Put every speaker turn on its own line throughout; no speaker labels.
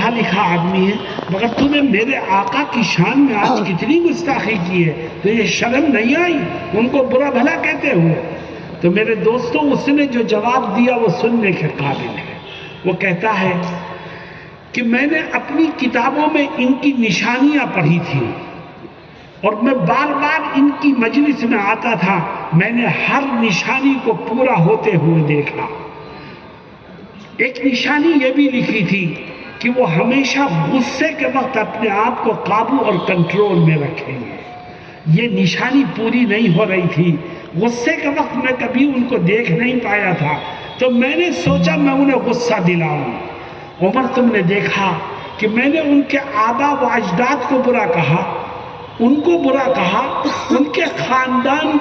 پڑھا لکھا آدمی ہے، مگر تم نے میرے آقا کی شان میں آج کتنی گستاخی کی ہے، تو یہ شرم نہیں آئی؟ ان کو برا بھلا کہتے ہوئے۔ تو میرے دوستوں اس نے جو جواب دیا وہ سننے کے قابل ہے۔ وہ کہتا ہے کہ میں نے اپنی کتابوں میں ان کی نشانیاں پڑھی تھی اور میں بار بار ان کی مجلس میں آتا تھا، میں نے ہر نشانی کو پورا ہوتے ہوئے دیکھا۔ ایک نشانی یہ بھی لکھی تھی کہ وہ ہمیشہ غصے کے وقت اپنے آپ کو قابو اور کنٹرول میں رکھیں گے۔ یہ نشانی پوری نہیں ہو رہی تھی، غصے کے وقت میں کبھی ان کو دیکھ نہیں پایا تھا، تو میں نے سوچا میں انہیں غصہ دلاؤں۔ عمر تم نے دیکھا کہ میں نے ان کے آبا و اجداد کو برا کہا، ان کو برا کہا، ان کے خاندان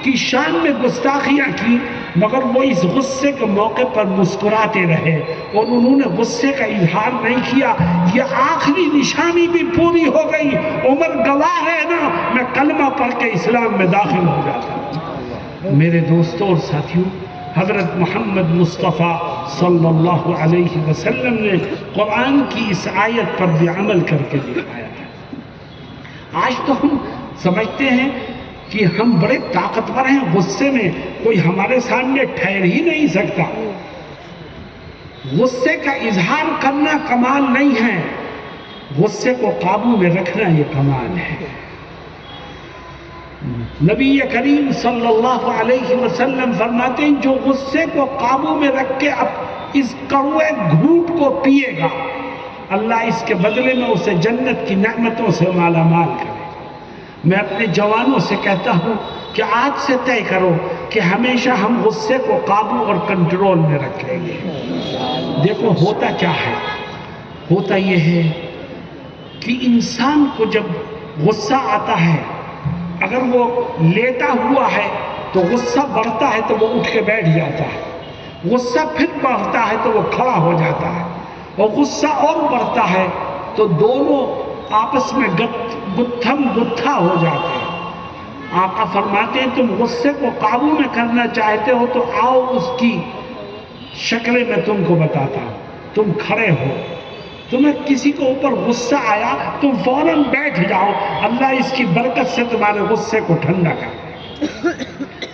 کی شان میں گستاخیاں کی، مگر وہ اس غصے کے موقع پر مسکراتے رہے اور انہوں نے غصے کا اظہار نہیں کیا۔ یہ آخری نشانی بھی پوری ہو گئی، عمر گواہ ہے نا، میں کلمہ پڑھ کے اسلام میں داخل ہو جاتا۔ میرے دوستوں اور ساتھیوں، حضرت محمد مصطفیٰ صلی اللہ علیہ وسلم نے قرآن کی اس آیت پر بھی عمل کر کے دکھایا ہے۔ آج تو ہم سمجھتے ہیں کہ ہم بڑے طاقتور ہیں، غصے میں کوئی ہمارے سامنے ٹھہر ہی نہیں سکتا۔ غصے کا اظہار کرنا کمال نہیں ہے، غصے کو قابو میں رکھنا یہ کمال ہے۔ نبی کریم صلی اللہ علیہ وسلم فرماتے ہیں جو غصے کو قابو میں رکھ کے اب اس کڑوے گھونٹ کو پیے گا، اللہ اس کے بدلے میں اسے جنت کی نعمتوں سے مالا مال کرے۔ میں اپنے جوانوں سے کہتا ہوں کہ آج سے طے کرو کہ ہمیشہ ہم غصے کو قابو اور کنٹرول میں رکھیں گے۔ دیکھو ہوتا کیا ہے، ہوتا یہ ہے کہ انسان کو جب غصہ آتا ہے، اگر وہ لیٹا ہوا ہے تو غصہ بڑھتا ہے تو وہ اٹھ کے بیٹھ جاتا ہے، غصہ پھر بڑھتا ہے تو وہ کھڑا ہو جاتا ہے، اور غصہ اور بڑھتا ہے تو دونوں آپس میں گتھم گتھا ہو جاتے ہیں۔ آقا فرماتے ہیں تم غصے کو قابو میں کرنا چاہتے ہو تو آؤ اس کی شکلیں میں تم کو بتاتا ہوں۔ تم کھڑے ہو، تمہیں کسی کو اوپر غصہ آیا تم فوراً بیٹھ جاؤ، اللہ اس کی برکت سے تمہارے غصے کو ٹھنڈا کر دے۔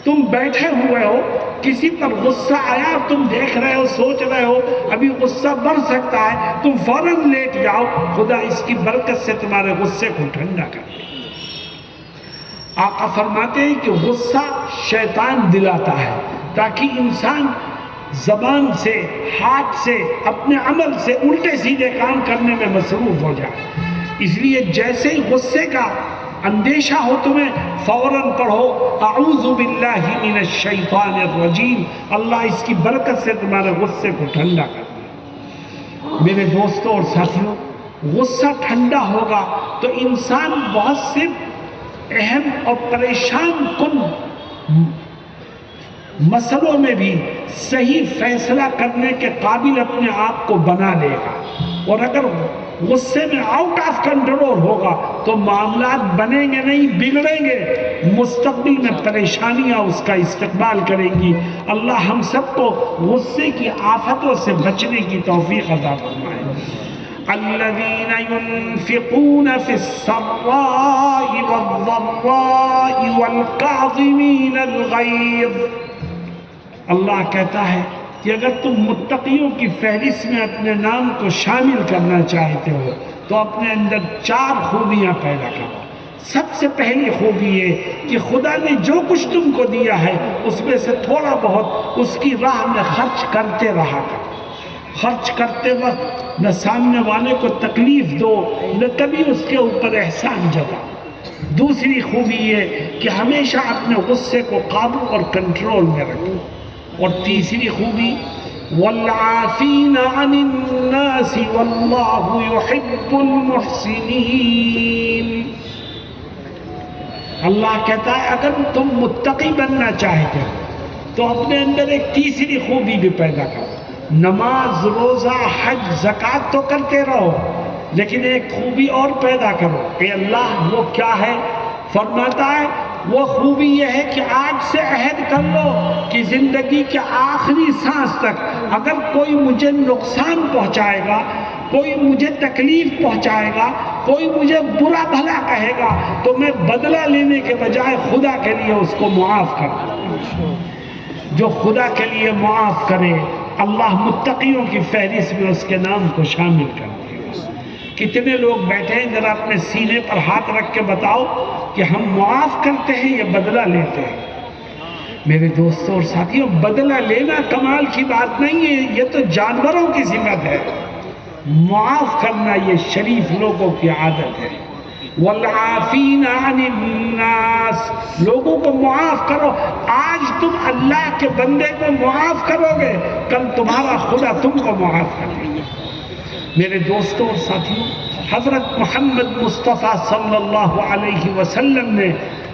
تم بیٹھے ہوئے ہو، کسی پر غصہ آیا، تم دیکھ رہے ہو، سوچ رہے ہو ابھی غصہ بڑھ سکتا ہے، تم فوراً لیٹ جاؤ، خدا اس کی برکت سے تمہارے غصے کو ٹھنڈا کر دے۔ آقا فرماتے ہیں کہ غصہ شیطان دلاتا ہے تاکہ انسان زبان سے، ہاتھ سے، اپنے عمل سے الٹے سیدھے کام کرنے میں مصروف ہو جائے۔ اس لیے جیسے ہی غصے کا اندیشہ ہو تمہیں فوراً پڑھو اعوذ باللہ من الشیطان الرجیم، اللہ اس کی برکت سے تمہارے غصے کو ٹھنڈا کر دے۔ میرے دوستوں اور ساتھیوں، غصہ ٹھنڈا ہوگا تو انسان بہت سے اہم اور پریشان کن مسئلوں میں بھی صحیح فیصلہ کرنے کے قابل اپنے آپ کو بنا لے گا، اور اگر غصے میں آؤٹ آف کنٹرول ہوگا تو معاملات بنیں گے نہیں، بگڑیں گے، مستقبل میں پریشانیاں اس کا استقبال کریں گی۔ اللہ ہم سب کو غصے کی آفتوں سے بچنے کی توفیق عطا فرمائے۔ الذين ينفقون في السراء والضراء والكاظمين الغيظ، اللہ کہتا ہے کہ اگر تم متقیوں کی فہرست میں اپنے نام کو شامل کرنا چاہتے ہو تو اپنے اندر 4 خوبیاں پیدا کرو۔ سب سے پہلی خوبی یہ کہ خدا نے جو کچھ تم کو دیا ہے اس میں سے تھوڑا بہت اس کی راہ میں خرچ کرتے رہا کرو۔ خرچ کرتے وقت نہ سامنے والے کو تکلیف دو، نہ کبھی اس کے اوپر احسان جتاؤ۔ دوسری خوبی یہ کہ ہمیشہ اپنے غصے کو قابو اور کنٹرول میں رکھو۔ اور تیسری خوبی والعافین عن الناس واللہ یحب المحسنین، اللہ کہتا ہے اگر تم متقی بننا چاہتے ہو تو اپنے اندر ایک تیسری خوبی بھی پیدا کرو۔ نماز، روزہ، حج، زکوٰۃ تو کرتے رہو، لیکن ایک خوبی اور پیدا کرو۔ اے اللہ وہ کیا ہے؟ فرماتا ہے وہ خوبی یہ ہے کہ آج سے عہد کر لو کہ زندگی کے آخری سانس تک اگر کوئی مجھے نقصان پہنچائے گا، کوئی مجھے تکلیف پہنچائے گا، کوئی مجھے برا بھلا کہے گا، تو میں بدلہ لینے کے بجائے خدا کے لیے اس کو معاف کر دوں۔ جو خدا کے لیے معاف کرے اللہ متقیوں کی فہرست میں اس کے نام کو شامل کر دے۔ کتنے لوگ بیٹھے ہیں، ذرا اپنے سینے پر ہاتھ رکھ کے بتاؤ کہ ہم معاف کرتے ہیں یا بدلہ لیتے ہیں؟ میرے دوستوں اور ساتھیوں، بدلہ لینا کمال کی بات نہیں ہے، یہ تو جانوروں کی صفت ہے۔ معاف کرنا یہ شریف لوگوں کی عادت ہے۔ والعافین عن الناس، لوگوں کو معاف کرو۔ آج تم اللہ کے بندے کو معاف کرو گے، کل تمہارا خدا تم کو معاف کر دے گا۔ میرے دوستوں اور ساتھیوں، حضرت محمد مصطفیٰ صلی اللہ علیہ وسلم نے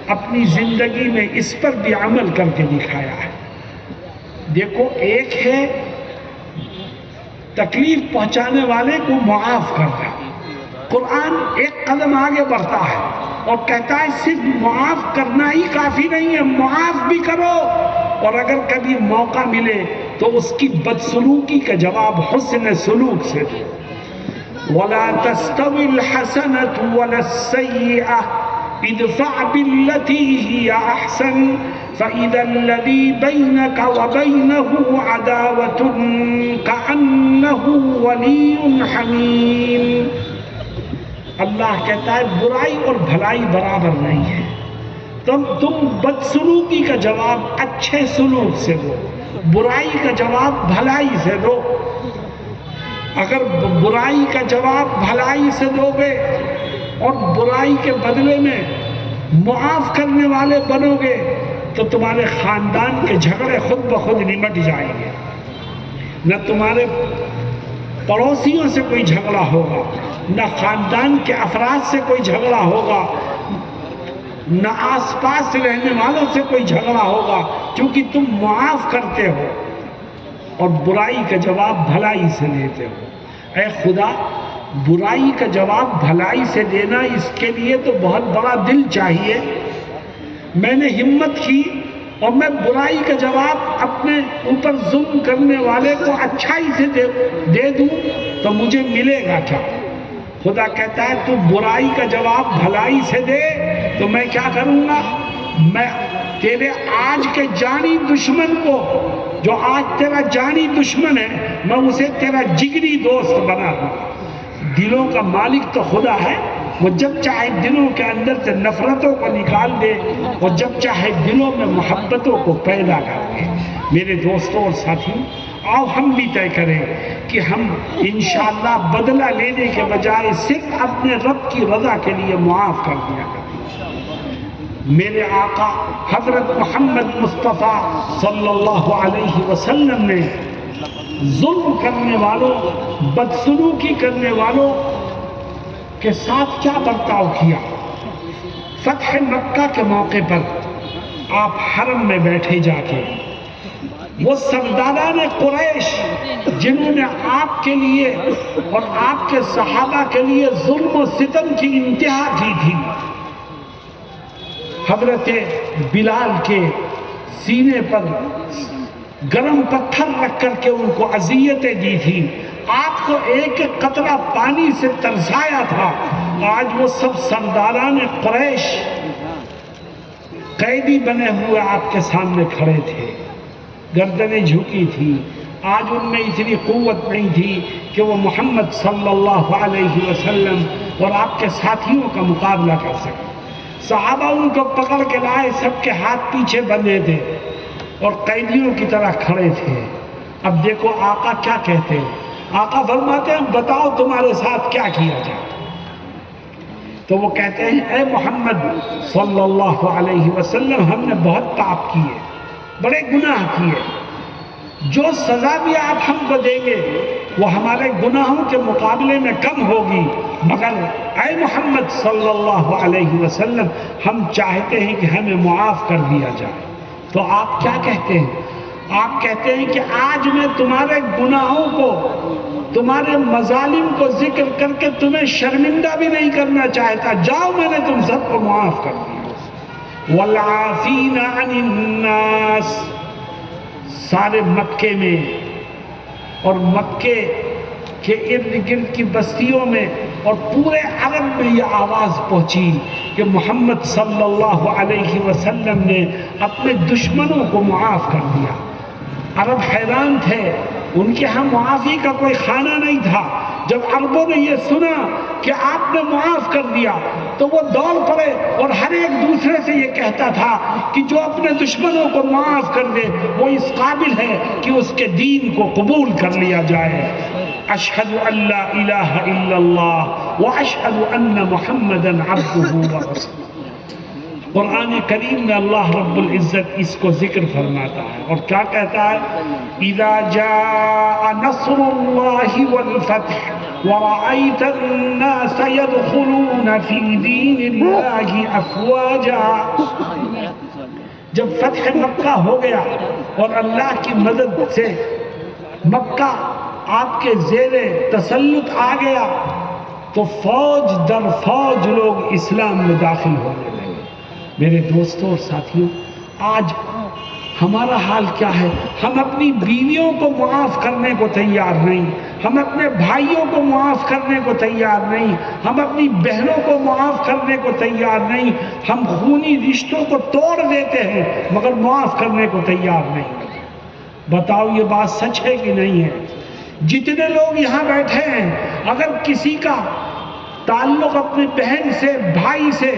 اپنی زندگی میں اس پر بھی عمل کر کے دکھایا ہے۔ دیکھو، ایک ہے تکلیف پہنچانے والے کو معاف کرنا۔ قرآن ایک قدم آگے بڑھتا ہے اور کہتا ہے صرف معاف کرنا ہی کافی نہیں ہے، معاف بھی کرو، اور اگر کبھی موقع ملے تو اس کی بدسلوکی کا جواب حسن سلوک سے دو۔ وَلَا تَسْتَوِي الْحَسَنَةُ وَلَا السَّيِّئَةُ ادْفَعْ بِالَّتِي هِيَ أَحْسَنُ فَإِذَا الَّذِي بَيْنَكَ وَبَيْنَهُ عَدَاوَةٌ كَأَنَّهُ وَلِيٌّ حَمِيمٌ۔ اللہ کہتا ہے برائی اور بھلائی برابر نہیں ہے، تم بدسلوکی کا جواب اچھے سلوک سے دو، برائی کا جواب بھلائی سے دو۔ اگر برائی کا جواب بھلائی سے دو گے اور برائی کے بدلے میں معاف کرنے والے بنو گے تو تمہارے خاندان کے جھگڑے خود بخود نمٹ جائیں گے، نہ تمہارے پڑوسیوں سے کوئی جھگڑا ہوگا، نہ خاندان کے افراد سے کوئی جھگڑا ہوگا، نہ آس پاس رہنے والوں سے کوئی جھگڑا ہوگا، کیونکہ تم معاف کرتے ہو اور برائی کا جواب بھلائی سے دیتے ہو۔ اے خدا، برائی کا جواب بھلائی سے دینا، اس کے لیے تو بہت بڑا دل چاہیے۔ میں نے ہمت کی اور میں برائی کا جواب اپنے اوپر ظلم کرنے والے کو اچھائی سے دے دوں تو مجھے ملے گا کیا؟ خدا کہتا ہے تو برائی کا جواب بھلائی سے دے تو میں کیا کروں گا؟ میں تیرے آج کے جانی دشمن کو، جو آج تیرا جانی دشمن ہے، میں اسے تیرا جگری دوست بنا دوں۔ دلوں کا مالک تو خدا ہے، وہ جب چاہے دلوں کے اندر سے نفرتوں کو نکال دے اور جب چاہے دلوں میں محبتوں کو پیدا کر دے۔ میرے دوستوں اور ساتھیوں، آؤ ہم بھی طے کریں کہ ہم انشاءاللہ بدلہ لینے کے بجائے صرف اپنے رب کی رضا کے لیے معاف کر دیا کریں۔ میرے آقا حضرت محمد مصطفیٰ صلی اللہ علیہ وسلم نے ظلم کرنے والوں، بدسلوکی کرنے والوں کے ساتھ کیا برتاؤ کیا؟ فتح مکہ کے موقع پر آپ حرم میں بیٹھے جا کے، وہ سرداران قریش جنہوں نے آپ کے لیے اور آپ کے صحابہ کے لیے ظلم و ستم کی انتہا کی تھی، حضرت بلال کے سینے پر گرم پتھر رکھ کر کے ان کو اذیتیں دی تھی، آپ کو ایک ایک قطرہ پانی سے ترسایا تھا۔ آج وہ سب سرداران قریش قیدی بنے ہوئے آپ کے سامنے کھڑے تھے، گردنیں جھکی تھی۔ آج ان میں اتنی قوت نہیں تھی کہ وہ محمد صلی اللہ علیہ وسلم اور آپ کے ساتھیوں کا مقابلہ کر سکیں۔ صحابہ ان کو پکڑ کے لائے، سب کے ہاتھ پیچھے بندھے تھے اور قیدیوں کی طرح کھڑے تھے۔ اب دیکھو آقا کیا کہتے ہیں، آقا فرماتے ہیں بتاؤ تمہارے ساتھ کیا کیا جائے؟ تو وہ کہتے ہیں اے محمد صلی اللہ علیہ وسلم، ہم نے بہت پاپ کیے، بڑے گناہ کیے، جو سزا بھی آپ ہم کو دیں گے وہ ہمارے گناہوں کے مقابلے میں کم ہوگی، مگر اے محمد صلی اللہ علیہ وسلم ہم چاہتے ہیں کہ ہمیں معاف کر دیا جائے۔ تو آپ کیا کہتے ہیں؟ آپ کہتے ہیں کہ آج میں تمہارے گناہوں کو، تمہارے مظالم کو ذکر کر کے تمہیں شرمندہ بھی نہیں کرنا چاہتا، جاؤ میں نے تم سب کو معاف کر دیا۔ والعافین عن الناس، سارے مکے میں اور مکے کہ ارد گرد کی بستیوں میں اور پورے عرب میں یہ آواز پہنچی کہ محمد صلی اللہ علیہ وسلم نے اپنے دشمنوں کو معاف کر دیا۔ عرب حیران تھے، ان کے ہاں معافی کا کوئی خانہ نہیں تھا۔ جب عربوں نے یہ سنا کہ آپ نے معاف کر دیا تو وہ دوڑ پڑے اور ہر ایک دوسرے سے یہ کہتا تھا کہ جو اپنے دشمنوں کو معاف کر دے وہ اس قابل ہے کہ اس کے دین کو قبول کر لیا جائے۔ اشہد ان لا الہ الا اللہ واشہد ان محمدا عبدہ ورسولہ۔ قرآن کریم میں اللہ رب العزت اس کو ذکر فرماتا ہے اور کیا کہتا ہے؟ اذا جاء نصر اللہ والفتح ورأیت الناس يدخلون فی دین اللہ افواجا۔ جب فتح مکہ ہو گیا اور اللہ کی مدد سے مکہ آپ کے زیر تسلط آ گیا تو فوج در فوج لوگ اسلام میں داخل ہونے لگے۔ میرے دوستوں اور ساتھیوں، آج ہمارا حال کیا ہے؟ ہم اپنی بیویوں کو معاف کرنے کو تیار نہیں، ہم اپنے بھائیوں کو معاف کرنے کو تیار نہیں، ہم اپنی بہنوں کو معاف کرنے کو تیار نہیں، ہم خونی رشتوں کو توڑ دیتے ہیں مگر معاف کرنے کو تیار نہیں۔ بتاؤ یہ بات سچ ہے کہ نہیں ہے؟ جتنے لوگ یہاں بیٹھے ہیں، اگر کسی کا تعلق اپنی بہن سے، بھائی سے،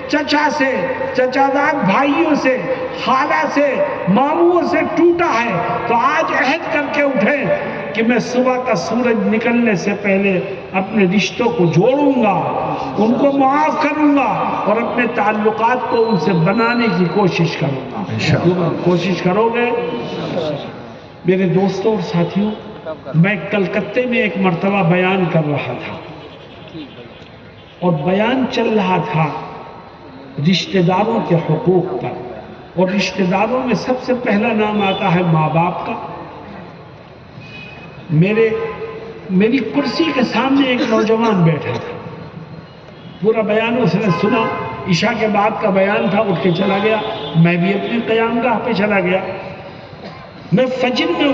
چچا سے، چچادار بھائیوں سے، خالہ سے، ماموں سے ٹوٹا ہے تو آج عہد کر کے اٹھیں کہ میں صبح کا سورج نکلنے سے پہلے اپنے رشتوں کو جوڑوں گا، ان کو معاف کروں گا اور اپنے تعلقات کو ان سے بنانے کی کوشش کروں گا۔ کوشش کرو گے؟ میرے دوستوں اور ساتھیوں، میں کلکتے میں ایک مرتبہ بیان کر رہا تھا اور بیان چل رہا تھا رشتہ داروں کے حقوق پر، اور رشتہ داروں میں سب سے پہلا نام آتا ہے ماں باپ کا۔ میری کرسی کے سامنے ایک نوجوان بیٹھا تھا، پورا بیان اس نے سنا، عشاء کے بعد کا بیان تھا، اٹھ کے چلا گیا، میں بھی اپنے قیام گاہ پہ چلا گیا۔ میں فجر میں